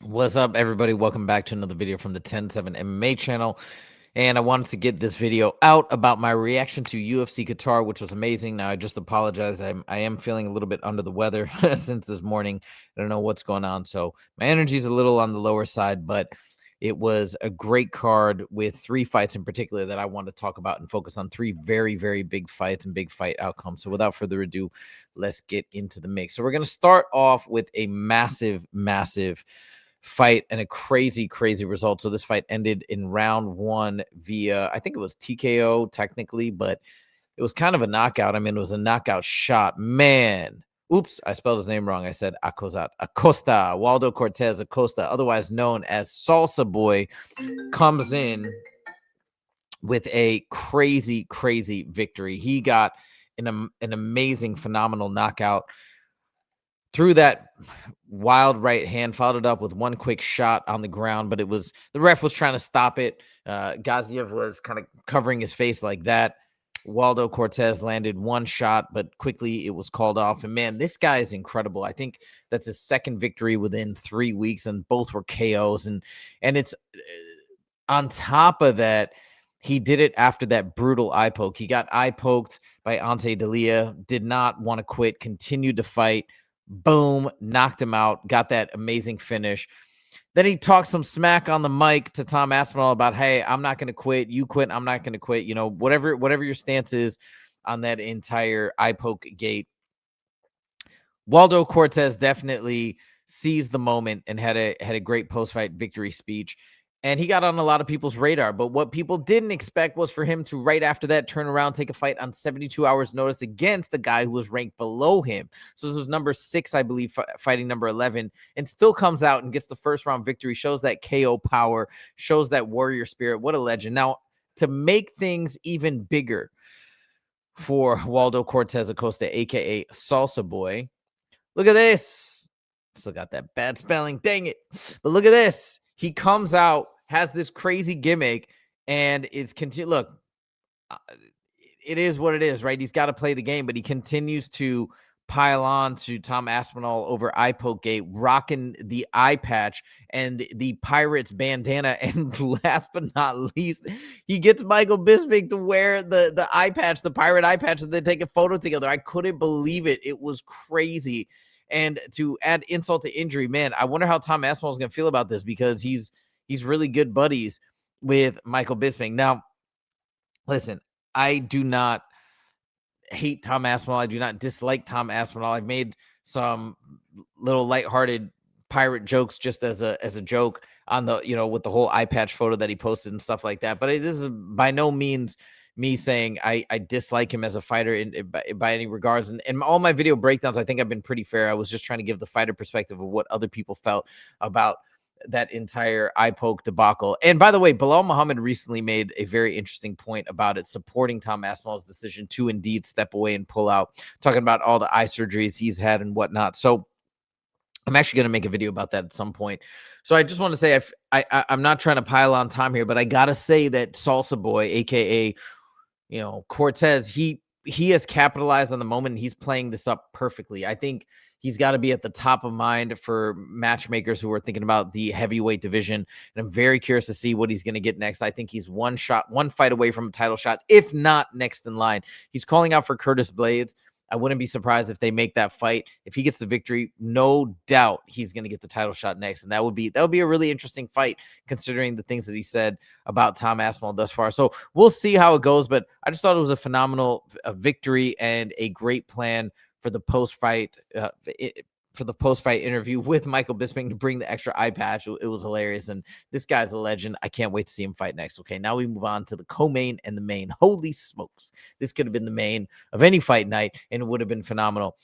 What's up, everybody? Welcome back to another video from the 107 MMA channel. And I wanted to get this video out about my reaction to UFC Qatar, which was amazing. Now, I just apologize. I am feeling a little bit under the weather since this morning. I don't know what's going on. So my energy is a little on the lower side, but it was a great card with three fights in particular that I want to talk about and focus on three very, very big fights and big fight outcomes. So without further ado, let's get into the mix. So we're going to start off with a massive, massive fight and a crazy, crazy result. So this fight ended in round one via, I think it was TKO technically, but it was kind of a knockout. I mean, it was a knockout shot. Man. Oops, I spelled his name wrong. I said Acosta, Waldo Cortez Acosta, otherwise known as Salsa Boy, comes in with a crazy, crazy victory. He got an amazing, phenomenal knockout threw that wild right hand, followed it up with one quick shot on the ground, but it was the ref was trying to stop it. Gaziev was kind of covering his face like that. Waldo Cortez landed one shot, but quickly it was called off. And man, this guy is incredible. I think that's his second victory within 3 weeks, and both were KOs. And it's on top of that, he did it after that brutal eye poke. He got eye poked by Ante Delia, did not want to quit, continued to fight. Boom, knocked him out, got that amazing finish. Then he talked some smack on the mic to Tom Aspinall about, hey, I'm not going to quit. You quit. I'm not going to quit. You know, whatever your stance is on that entire eye poke gate. Waldo Cortez definitely seized the moment and had a great post-fight victory speech. And he got on a lot of people's radar. But what people didn't expect was for him to, right after that, turn around, take a fight on 72 hours notice against the guy who was ranked below him. So this was number 6, I believe, fighting number 11, and still comes out and gets the first round victory, shows that KO power, shows that warrior spirit. What a legend. Now, to make things even bigger for Waldo Cortez Acosta, a.k.a. Salsa Boy, look at this. Still got that bad spelling. Dang it. But look at this. He comes out, has this crazy gimmick, and is continue. Look, it is what it is, right? He's got to play the game, but he continues to pile on to Tom Aspinall over eye poke gate, rocking the eye patch and the Pirates bandana. And last but not least, he gets Michael Bisping to wear the eye patch, the pirate eye patch, and they take a photo together. I couldn't believe it. It was crazy. And to add insult to injury, man, I wonder how Tom Aspinall is going to feel about this, because he's really good buddies with Michael Bisping. Now, listen, I do not hate Tom Aspinall. I do not dislike Tom Aspinall. I've made some little lighthearted pirate jokes just as a joke on the, you know, with the whole eye patch photo that he posted and stuff like that. But this is by no means me saying I dislike him as a fighter by any regards. And in all my video breakdowns, I think I've been pretty fair. I was just trying to give the fighter perspective of what other people felt about that entire eye poke debacle. And by the way, Belal Muhammad recently made a very interesting point about it, supporting Tom Aspinall's decision to indeed step away and pull out, talking about all the eye surgeries he's had and whatnot. So I'm actually going to make a video about that at some point. So I just want to say, I'm not trying to pile on time here, but I got to say that Salsa Boy, aka, you know, Cortez, he has capitalized on the moment, and he's playing this up perfectly. I think he's got to be at the top of mind for matchmakers who are thinking about the heavyweight division. And I'm very curious to see what he's going to get next. I think he's one fight away from a title shot, if not next in line. He's calling out for Curtis Blades. I wouldn't be surprised if they make that fight. If he gets the victory, no doubt he's going to get the title shot next. And that would be a really interesting fight, considering the things that he said about Tom Aspinall thus far. So we'll see how it goes. But I just thought it was a phenomenal victory and a great plan for the post-fight interview with Michael Bisping to bring the extra eye patch. It was hilarious. And this guy's a legend. I can't wait to see him fight next. Okay, now we move on to the co-main and the main. Holy smokes. This could have been the main of any fight night, and it would have been phenomenal.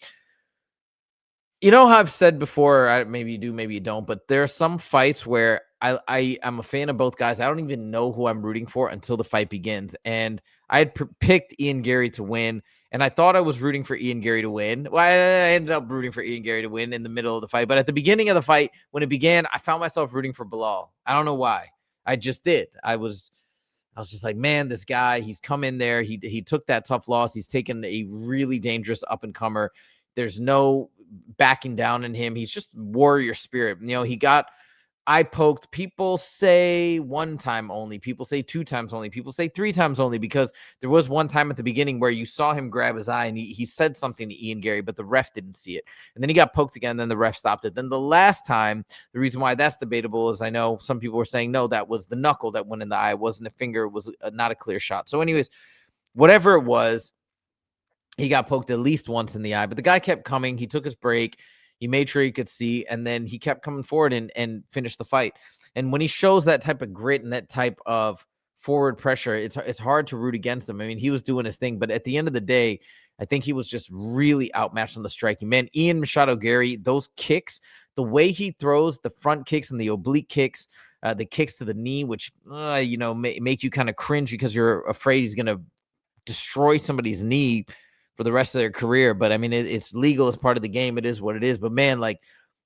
You know how I've said before, maybe you do, maybe you don't, but there are some fights where I'm a fan of both guys. I don't even know who I'm rooting for until the fight begins. And I had picked Ian Garry to win, and I thought I was rooting for Ian Garry to win. Well, I ended up rooting for Ian Garry to win in the middle of the fight. But at the beginning of the fight, when it began, I found myself rooting for Belal. I don't know why. I just did. I was just like, man, this guy, he's come in there. He took that tough loss. He's taken a really dangerous up-and-comer. There's no backing down in him. He's just warrior spirit. You know, he got I poked. People say 1 time only. People say 2 times only. People say 3 times only, because there was one time at the beginning where you saw him grab his eye and he said something to Ian Garry, but the ref didn't see it. And then he got poked again. Then the ref stopped it. Then the last time, the reason why that's debatable is I know some people were saying, no, that was the knuckle that went in the eye. It wasn't a finger. It was not a clear shot. So anyways, whatever it was, he got poked at least once in the eye, but the guy kept coming. He took his break. He made sure he could see, and then he kept coming forward and finished the fight. And when he shows that type of grit and that type of forward pressure, it's hard to root against him. I mean, he was doing his thing, but at the end of the day, I think he was just really outmatched on the striking. Man, Ian Machado Garry, those kicks, the way he throws the front kicks and the oblique kicks, the kicks to the knee, which make you kind of cringe because you're afraid he's going to destroy somebody's knee for the rest of their career. But I mean, it's legal as part of the game. It is what it is. But man, like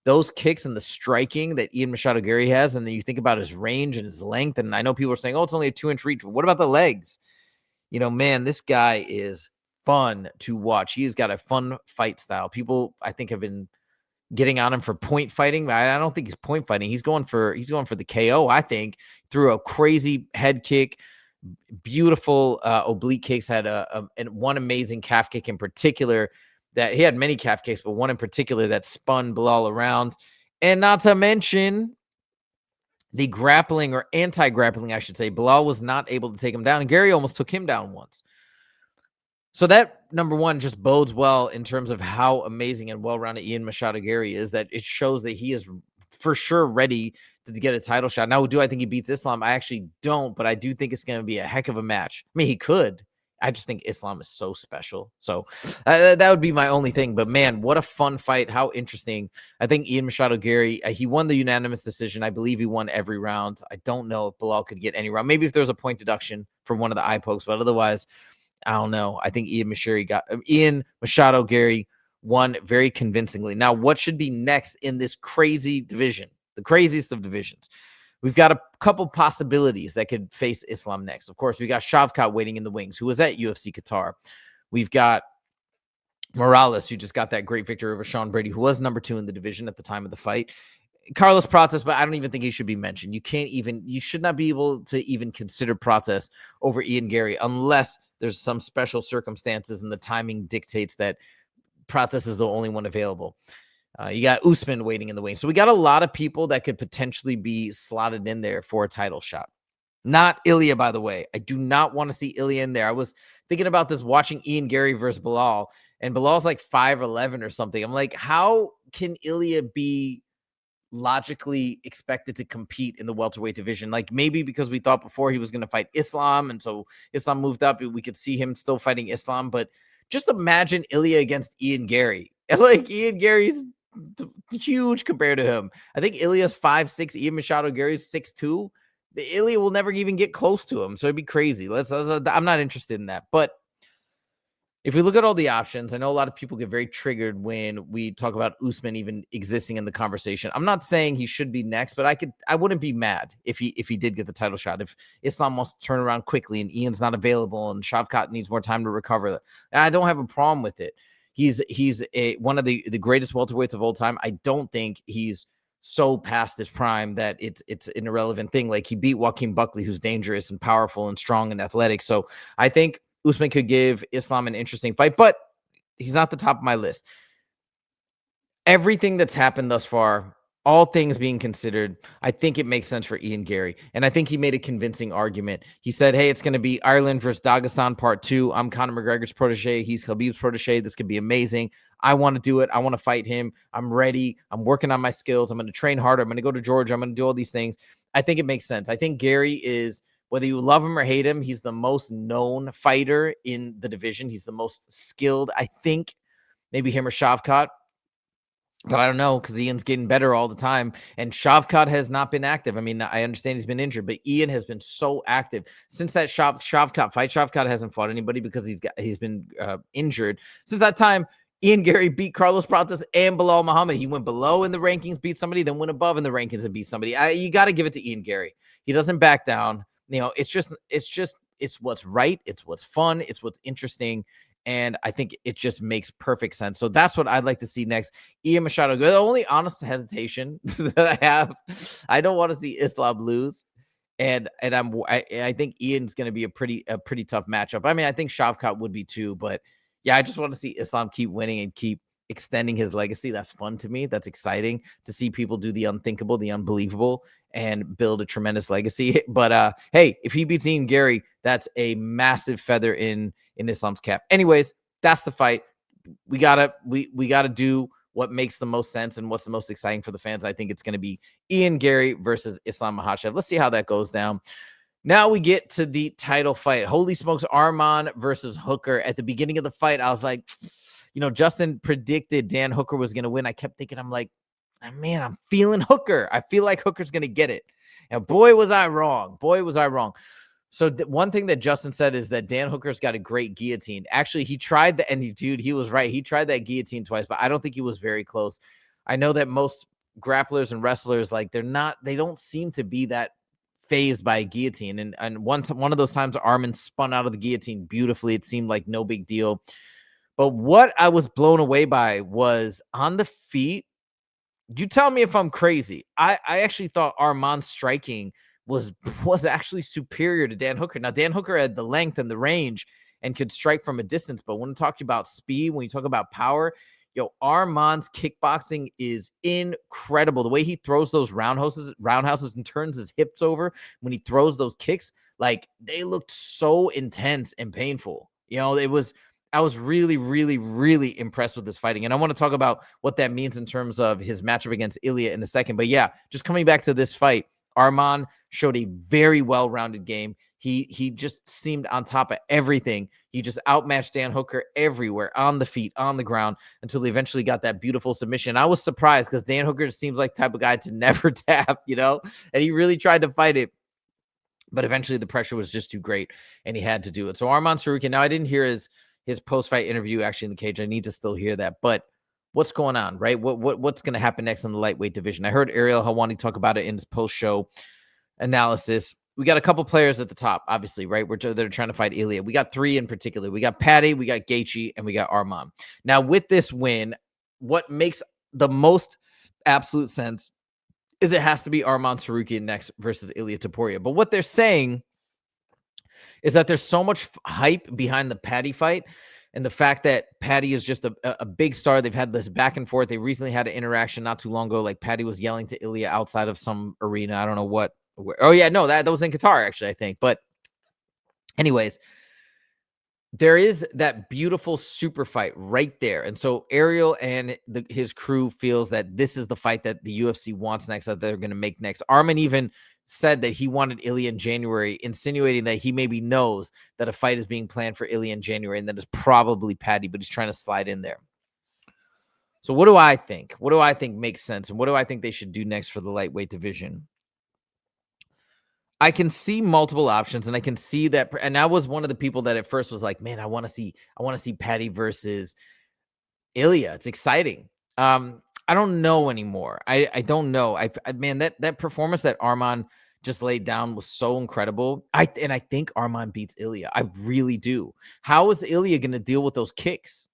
those kicks and the striking that Ian Machado Garry has, and then you think about his range and his length, and I know people are saying, oh, it's only a 2-inch reach. What about the legs? Man, this guy is fun to watch. He's got a fun fight style. People, I think, have been getting on him for point fighting. I don't think he's point fighting. He's going for the KO, I think, through a crazy head kick. Beautiful oblique kicks, had one amazing calf kick in particular, that he had many calf kicks, but one in particular that spun Belal around. And not to mention the grappling, or anti-grappling, I should say. Belal was not able to take him down, and Garry almost took him down once. So that, number one, just bodes well in terms of how amazing and well-rounded Ian Machado Garry is, that it shows that he is for sure ready to get a title shot. Now, do I think he beats Islam? I actually don't, but I do think it's going to be a heck of a match. I mean, he could. I just think Islam is so special. So that would be my only thing. But man, what a fun fight. How interesting. I think Ian Machado Garry, he won the unanimous decision. I believe he won every round. I don't know if Belal could get any round. Maybe if there's a point deduction for one of the eye pokes, but otherwise, I don't know. I think Ian Machado Garry won very convincingly. Now, what should be next in this crazy division? The craziest of divisions. We've got a couple possibilities that could face Islam next. Of course, we got Shavkat waiting in the wings, who was at UFC Qatar. We've got Morales, who just got that great victory over Sean Brady, who was number 2 in the division at the time of the fight. Carlos Prates, but I don't even think he should be mentioned. You should not be able to even consider Prates over Ian Garry unless there's some special circumstances and the timing dictates that Prates is the only one available. You got Usman waiting in the wings. So we got a lot of people that could potentially be slotted in there for a title shot. Not Ilya, by the way. I do not want to see Ilya in there. I was thinking about this watching Ian Garry versus Belal, and Belal's like 5'11" or something. I'm like, how can Ilya be logically expected to compete in the welterweight division? Like, maybe because we thought before he was going to fight Islam, and so Islam moved up, we could see him still fighting Islam. But just imagine Ilya against Ian Garry. And like, Ian Garry's huge compared to him. I think Ilya's 5'6", Ian Machado Garry's 6'2". The Ilya will never even get close to him, so it'd be crazy. I'm not interested in that. But if we look at all the options, I know a lot of people get very triggered when we talk about Usman even existing in the conversation. I'm not saying he should be next, but I wouldn't be mad if he did get the title shot. If Islam wants to turn around quickly and Ian's not available and Shavkat needs more time to recover, I don't have a problem with it. He's one of the greatest welterweights of all time. I don't think he's so past his prime that it's an irrelevant thing. Like, he beat Joaquin Buckley, who's dangerous and powerful and strong and athletic. So I think Usman could give Islam an interesting fight, but he's not the top of my list. Everything that's happened thus far, all things being considered, I think it makes sense for Ian Garry. And I think he made a convincing argument. He said, hey, it's going to be Ireland versus Dagestan part 2. I'm Conor McGregor's protege. He's Khabib's protege. This could be amazing. I want to do it. I want to fight him. I'm ready. I'm working on my skills. I'm going to train harder. I'm going to go to Georgia. I'm going to do all these things. I think it makes sense. I think Garry is, whether you love him or hate him, he's the most known fighter in the division. He's the most skilled, I think. Maybe him or Shavkat. But I don't know, because Ian's getting better all the time. And Shavkat has not been active. I mean, I understand he's been injured, but Ian has been so active. Since that Shavkat fight, Shavkat hasn't fought anybody because he's been injured. Since that time, Ian Garry beat Carlos Prates and Belal Muhammad. He went below in the rankings, beat somebody, then went above in the rankings and beat somebody. You got to give it to Ian Garry. He doesn't back down. It's what's right. It's what's fun. It's what's interesting. and I think it just makes perfect sense. So that's what I'd like to see next. Ian Machado. The only honest hesitation that I have, I don't want to see Islam lose. I think Ian's going to be a pretty tough matchup. I mean, I think Shavkat would be too, but yeah, I just want to see Islam keep winning and keep extending his legacy. That's fun to me. That's exciting to see people do the unthinkable, the unbelievable, and build a tremendous legacy. But hey, if he beats Ian Garry, that's a massive feather in Islam's cap. Anyways, that's the fight. We gotta do what makes the most sense and what's the most exciting for the fans. I think it's going to be Ian Garry versus Islam Makhachev. Let's see how that goes down. Now we get to the title fight. Holy smokes, Arman versus Hooker. At the beginning of the fight, I was like, Justin predicted Dan Hooker was going to win. I kept thinking, I'm like, man, I'm feeling Hooker. I feel like Hooker's going to get it. And boy, was I wrong. Boy, was I wrong. So one thing that Justin said is that Dan Hooker's got a great guillotine. Actually, he tried the, and he was right. He tried that guillotine twice, but I don't think he was very close. I know that most grapplers and wrestlers, like they don't seem to be that phased by a guillotine. And one of those times Arman spun out of the guillotine beautifully. It seemed like no big deal. But what I was blown away by was on the feet. You tell me if I'm crazy. I actually thought Arman's striking was actually superior to Dan Hooker. Now, Dan Hooker had the length and the range and could strike from a distance. But when you talk about speed, when you talk about power, Arman's kickboxing is incredible. The way he throws those roundhouses and turns his hips over when he throws those kicks, like they looked so intense and painful. I was really, really, really impressed with this fighting. And I want to talk about what that means in terms of his matchup against Ilya in a second. But yeah, just coming back to this fight, Arman showed a very well-rounded game. He just seemed on top of everything. He just outmatched Dan Hooker everywhere, on the feet, on the ground, until he eventually got that beautiful submission. I was surprised because Dan Hooker seems like the type of guy to never tap, and he really tried to fight it. But eventually the pressure was just too great, and he had to do it. So Arman Tsarukyan, now I didn't hear his post-fight interview actually in the cage. I need to still hear that. But what's going on, right? What's going to happen next in the lightweight division? I heard Ariel Helwani talk about it in his post-show analysis. We got a couple players at the top, obviously, right? They're trying to fight Ilya. We got three in particular. We got Paddy, we got Gaethje, and we got Arman. Now, with this win, what makes the most absolute sense is it has to be Arman Tsarukyan next versus Ilya Topuria. But what they're saying is that there's so much hype behind the Paddy fight, and the fact that Paddy is just a big star. They've had this back and forth. They recently had an interaction not too long ago. Like Paddy was yelling to Ilya outside of some arena. I don't know what. Oh yeah, no, that was in Qatar actually, I think. But anyways, there is that beautiful super fight right there. And so Ariel and his crew feels that this is the fight that the UFC wants next, that they're going to make next. Arman even said that he wanted Ilya in January, insinuating that he maybe knows that a fight is being planned for Ilya in January, and that is probably Paddy, but he's trying to slide in there. So what do I think? What do I think makes sense? And what do I think they should do next for the lightweight division? I can see multiple options, and I can see that. And I was one of the people that at first was like, man, I want to see Paddy versus Ilya. It's exciting. I don't know anymore. I don't know. Man, that performance that Arman just laid down was so incredible. I think Arman beats Ilya. I really do. How is Ilya going to deal with those kicks?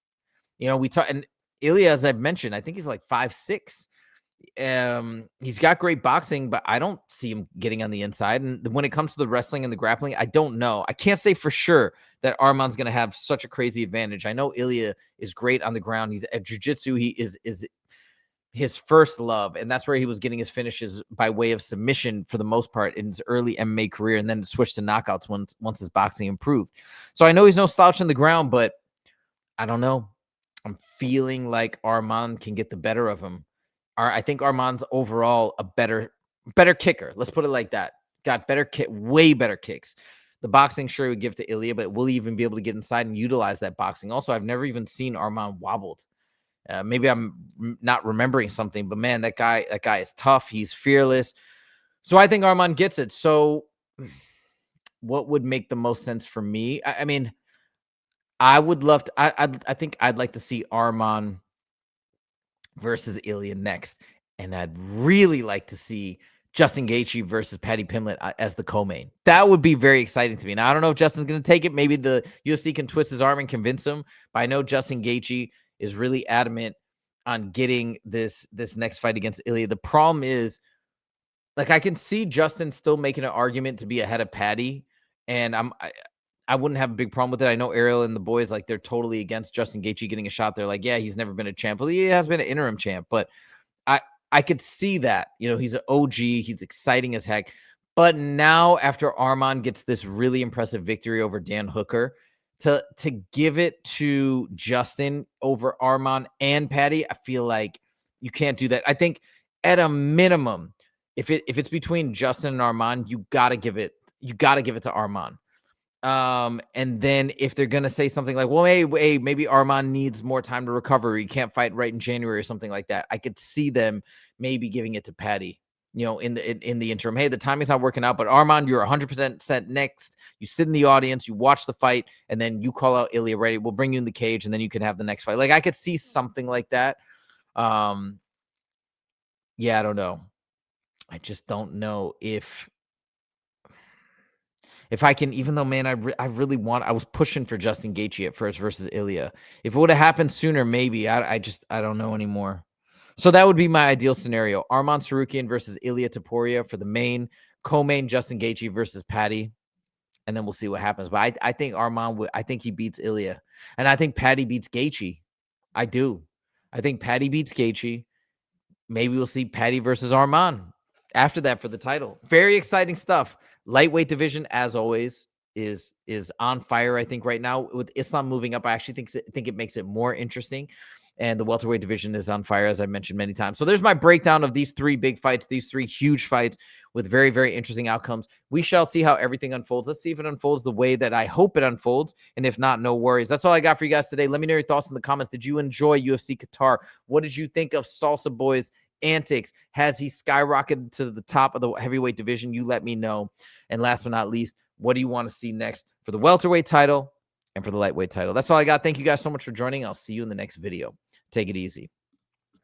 We talk, and Ilya, as I've mentioned, I think he's like 5'6". He's got great boxing, but I don't see him getting on the inside. And when it comes to the wrestling and the grappling, I don't know. I can't say for sure that Arman's going to have such a crazy advantage. I know Ilya is great on the ground. He's at jiu-jitsu. He is his first love, and that's where he was getting his finishes by way of submission for the most part in his early MMA career, and then switched to knockouts once his boxing improved. So I know he's no slouch on the ground, but I don't know. I'm feeling like Arman can get the better of him. I think Arman's overall a better kicker. Let's put it like that. Got way better kicks. The boxing sure would give to Ilya, but will he even be able to get inside and utilize that boxing? Also, I've never even seen Arman wobbled. Maybe I'm not remembering something, but man, that guy is tough. He's fearless. So I think Arman gets it. So what would make the most sense for me? I mean, I would love to. I think I'd like to see Arman versus Ilya next, and I'd really like to see Justin Gaethje versus Paddy Pimblett as the co-main. That would be very exciting to me. Now, I don't know if Justin's going to take it. Maybe the UFC can twist his arm and convince him. But I know Justin Gaethje is really adamant on getting this next fight against Ilya. The problem is, like, I can see Justin still making an argument to be ahead of Paddy, and I wouldn't have a big problem with it. I know Ariel and the boys, like, they're totally against Justin Gaethje getting a shot. They're like, yeah, he's never been a champ. Well, he has been an interim champ, but I could see that. You know, he's an OG. He's exciting as heck. But now, after Arman gets this really impressive victory over Dan Hooker, to give it to Justin over Arman and Paddy, I feel like you can't do that. I think at a minimum, if it's between Justin and Arman, you gotta give it to Arman. And then if they're gonna say something like, well, hey, maybe Arman needs more time to recover, he can't fight right in January or something like that, I could see them maybe giving it to Paddy, you know, in the interim. Hey, the timing's not working out, but Arman, you're 100% set next. You sit in the audience, you watch the fight, and then you call out Ilya, ready, we'll bring you in the cage, and then you can have the next fight. Like, I could see something like that. Yeah, I don't know. I just don't know if I can, even though, man, I really I was pushing for Justin Gaethje at first versus Ilya. If it would have happened sooner, maybe. I don't know anymore. So that would be my ideal scenario. Arman Tsarukyan versus Ilya Topuria for the main. Co-main Justin Gaethje versus Paddy. And then we'll see what happens. But I think I think he beats Ilya. And I think Paddy beats Gaethje. I do. I think Paddy beats Gaethje. Maybe we'll see Paddy versus Arman after that for the title. Very exciting stuff. Lightweight division, as always, is on fire, I think, right now. With Islam moving up, I actually think it makes it more interesting. And the welterweight division is on fire, as I mentioned many times. So there's my breakdown of these three big fights, these three huge fights with very, very interesting outcomes. We shall see how everything unfolds. Let's see if it unfolds the way that I hope it unfolds. And if not, no worries. That's all I got for you guys today. Let me know your thoughts in the comments. Did you enjoy UFC Qatar? What did you think of Salsa Boy's antics? Has he skyrocketed to the top of the heavyweight division? You let me know. And last but not least, what do you want to see next for the welterweight title and for the lightweight title? That's all I got. Thank you guys so much for joining. I'll see you in the next video. Take it easy.